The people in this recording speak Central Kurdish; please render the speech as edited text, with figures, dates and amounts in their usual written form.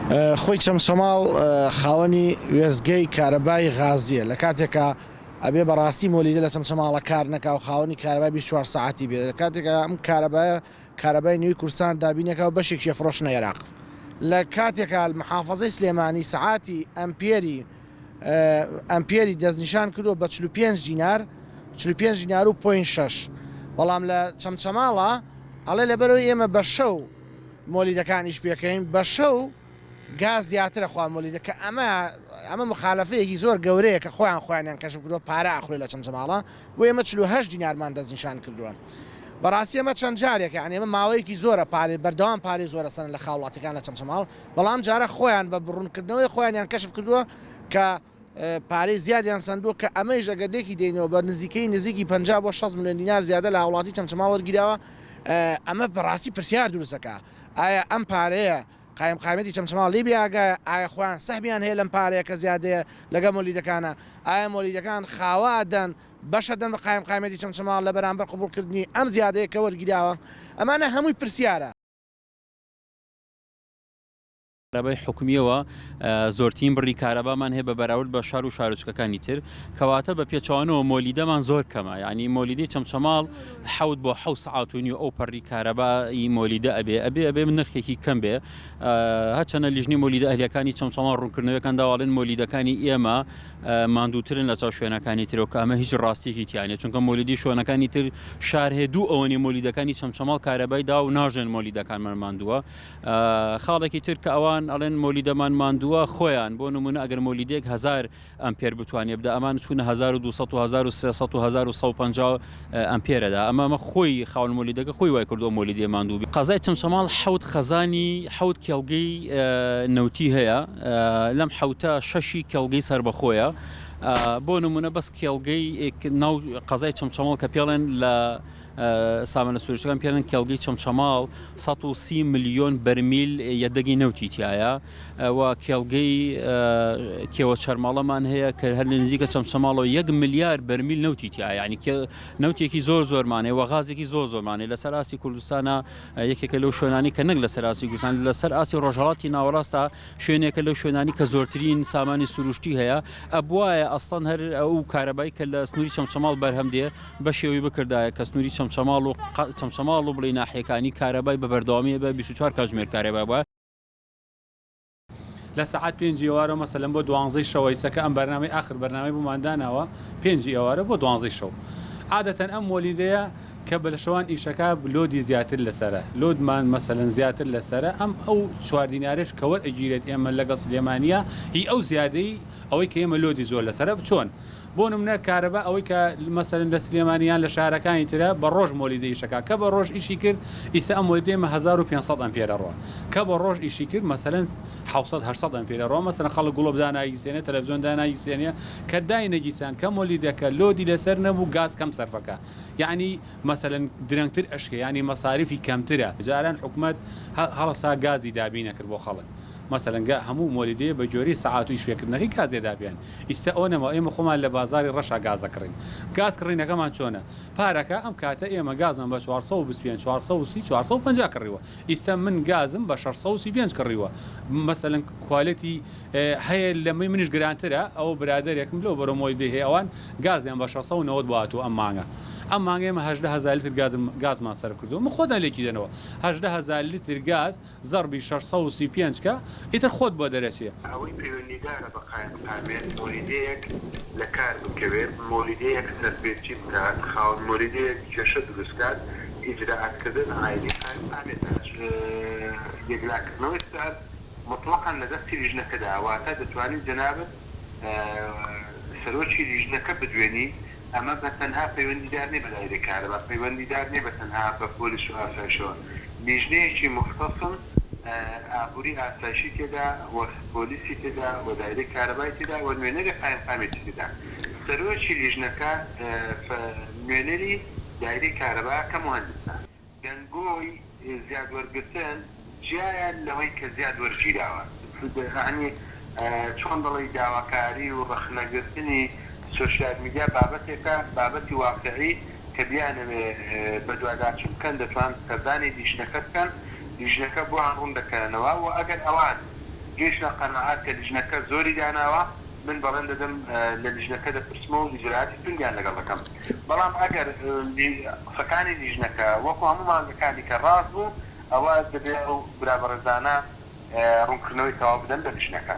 خۆی چەمچەماڵ خاوەنی وێزگەی کارەبای غازیە لە کاتێکە ئەبێ بەڕاستی مۆلیدە لە چەمچەماڵە کار نەکا و خاوەنی کارەبای 24 ساعتی بێت لە کاتێکە ئەم کارەبای نوێی کورسان دابینەکە و بەشێکی فرۆشنە عێراق لە کاتێکە محافەزەی سلێمانی سعاتی ئەمپێری دەستنیشان کردو بە 45 دینار 45 دینار و پوین 6 بەڵام لە چەمچەماڵە ئەڵێ لەبەرەوەی ئێمە بە شەو مۆلیدەکانیش پێکەین بە شەو گاز زیاترە خوا مۆلیدەکە ئەمە مخالفەیەکی زۆر گەورەیە کە خۆیان کەشف کردووە پارە ئاخورێ لە چەمچەماڵە بۆ ئێمە 48 دینارمان دەستنیشان کردووە بەڕاستی ئەمە چەند جارێکە یعنی ئێمە ماوەیەکی زۆرە بەردەوام پارەی زۆرە سەن لە خاوڵاتەکان لە چەمچەماڵ بەڵام جارە خۆیان بە بڕوونکردنەوەی خۆیانیان کەشف کردووە کە پارەی زیادیان سندووە کە ئەمەی ژەگەردێکی دێنەوە بە نزیکی 50 بۆ 6 میلیۆن دینار زیادە لە وڵاتی چەمچەماڵ وەرگیراوە ئەمە بەڕاستی پرسیار دروستەکە ئایا ئەم پارەیە قایمقامەتی چەمچەماڵ لێ بیاگایە ئایا خۆیان سەهمیان هەیە لەم پارەیە کە زیادەیە لەگە مۆلیدەکانە ئایا مۆلیدەکان خاوادەن بەشەدەن بە قایمقامەتی چەمچەماڵ لە بەرامبەر قبولکردنی ئەم زیادەیە کە وەرگیراوە ئەمانە هەمووی پرسیارە. کارەبای حکومیەوە زۆرترین بڕی کارەبامان هەیە بە بەراورد بە شار و شارۆچکەکانی تر کەواتە بە پێچوانەوە مۆلیدەمان زۆر کەمە ینی مۆلیدەی چەمچەماڵ 7 بۆ 7 ساعات و ئەو پەڕی کارەبایی مۆلیدە ئەبێ من نرخێکی کەم بێ هەچەنە لیژنی مۆلیدە ئەهلیەکانی چەمچەماڵ ڕوونکردنەوەکان داواڵێن مۆلیدەکانی ئێمە ماندووترن لە چاو شوێنەکانی ترەوە کە ئەمە هیچ ڕاستیەکی تیانێت چونکە مۆلیدی شوێنەکانی تر شار هێدوو ئەوەنی مۆلیدەکانی چەمچەماڵ کارەبای دا و ناژێن مۆلیدەکانمان ماندووە خاڵێکی تر کە ئەوان ئەڵێن مۆلیدەمان ماندووە خۆیان بۆ نمونە ئەگەر مۆلیدێک 1000 ئەمپێر بتوانێ بدە ئەمان چوونە 1200 و 1300 و 1150 ئەمپێرەدا ئەمە خۆی خاون مۆلیدەکە خۆی وای کردو مۆلیدێ ماندوو قەزای چەمچەماڵ حەوت خەزانی حەوت کێڵگەی نەوتی هەیە لەم حەوتە 6 کێڵگەی سربەخۆیە بۆ نمونە بەس کێڵگەی ناو قەزای چەمچەماڵ کە پێڵێن لە سامانە سروشتەکان پێڵێن کێڵگەی چەمچەماڵ 130 ملیۆن بەرمیل یەدەگی نەوتی تایە و کێڵگەی کێوە چەرماڵەمان هەیە کە هەر لە نزیکە چەمچەماڵەوە 1 ملیار بەرمیل نەوتی تایە ینی نەوتێکی زۆرمانێ و غازێکی زۆرمانێ لەسەر ئاسی کوردستانە یەکێکە لەو شوێنانی کە نەک لەسەر ئاسی کوردستان لەسەر ئاسی ڕۆژهەڵاتی ناوەڕاستە شوێنێکە لەو شوێنانی کە زۆرترین سامانی سروشتی هەیە ئەبوایە ئەستان هەر ئەو کارەبای کە لە سنووری چەمچەماڵ بەرهەم دێ بە شێوەی بکردایە کە سنووری چەمچەماڵ و بڵی ناحیەکانی کارەبای بە بەردەوامی بە 24 کاتژمێر کارەبای بە لە سعات 5 ئێوارە مەسەلەن بۆ 12 شەوە ئیسەکە ئەم بەرنامەی آخر بەرنامەی بۆمانداناوە 5 ئێوارە بۆ 12 شەو عادەتەن ئەم مۆلیدەیە کە بە لە شەوان ئیشەکە لۆدی زیاتر لەسرە لۆدمان مەسەلەن زیاتر لەسرە ئەم ئەو 4 دینارێش کە وەرئەگیرێت ئێمە لەگەڵ سلێمانیە هی ئەو زیادەی ئەوەی کە ئێمە لۆدی زۆر لەسرە بچۆن بۆ نمونە کارەبا ئەوەی کە مەسەلەن لە سلێمانیان لە شارەکانی ترە بە ڕۆژ مۆلیدە ئیشەکە کە بە ڕۆژ ئیشی کرد ئیسە ئەم مۆلیدەیمە 1500 ئەمپێرە ڕۆ کە بە ڕۆژ ئیشی کرد مەسەلەن 700 ئەمپێرە ڕۆ مەسەلەن خەڵک گوڵۆب دانایگیسێنێت تەلەڤیزۆن دانایگیسێنێ کە داینەگیسان کە مۆلیدەکە لۆدی لەسەر نەبوو گاز کەم سەرفەکە یعنی مەسەلەن درەنگتر ئەشکە ینی مەساریفی کەمترە جاران حکومەت هەڵەسا گازی دابینە کرد بۆ خەڵک مەسەلەن هەموو مۆلیدەیە بە جۆری سەعات و ئیشپێکردنەکەی گازێ دابیان ئیستا ئەوە نەما ئێمە خۆمان لە بازاری ڕەشا گازەکڕین گاز کڕینەکەمان چۆنە پارەکە ئەم کاتە ئێمە گازم بە 425 430 450 کڕیوە ئیستا من گازم بە 635 کڕیوە مەسەلەن کوالەتی هەیە لەمەی منیش گرانترە ئەو برادێکم لەو بەرە مۆلیدەی هەیە ئەوان گازیان بە 690 بواتوە ئەم مانگە ئەم مانگەمە 18000 لیتر گازمان سەر کردو من خۆتان لێکی دێنەوە 18000 لیتر گاز زەربی 635 کە ئیتر خۆت بۆ دەرەچێ ئەوەی پەیوەندیدارە بە قایمقامێت مۆلیدەیەک لە کار بکەوێت مۆلیدەیەک سەرپێچی بکات خاوەن مۆلیدەیەک کێشە دروستکات ئیجراعاتکردن ئایلی قایمقامێت یەکلاکردنەوەی سەر مطلقاً لەدەستی لیژنەکەدا واتە دەتوانین جەنابەت سەرۆکی لیژنەکە بدوێنی ئەمە بە تەنها پەیوەندیدار نێ بە دایرەی کارەبا پەیوەندیدار نێ بە تەنها بە پۆلیس و ئاسایشەوە لیژنەیەکی مختصن ئابووری ئاسایشی تێدا و پۆلیسی تێدا و دایرەی کارەبای تێدا و نوێنەری قایمقامێتی تێدا سەرۆکی لیژنەکە نوێنەری دایرەی کارەبا کە مهندسە دەنگۆی زیاد وەرگرتن جیایان لەوەی کە زیاد وەرگیراوە ینی چۆن دەڵی داواکاری و ڕەخنەگرتنی سوشیال میدیا بابەتێکە بابەتی واقعی کە بیانەوێ بە دوواداچوو بکەن دەتوان کەزانی لیژنەکە بکەن لیژنەکە بۆ ڕوون دەکەنەوە و ئەگەر ئەوان گەیشتە قەنەعات کە لیژنەکە زۆری داناوە من بەڵێن دەدەم لە لیژنەکە دەپرسمەوە و ئیجراعاتی توندیان لەگەڵ دەکەم بەڵام ئەگەر قسەکانی لیژنەکە وەکو هەموو مانگەکانی کە ڕاست بوو ئەوە دەبێت ئەو برابەرزانە ڕوونکردنەوەی تەواو بدەن بە لیژنەکە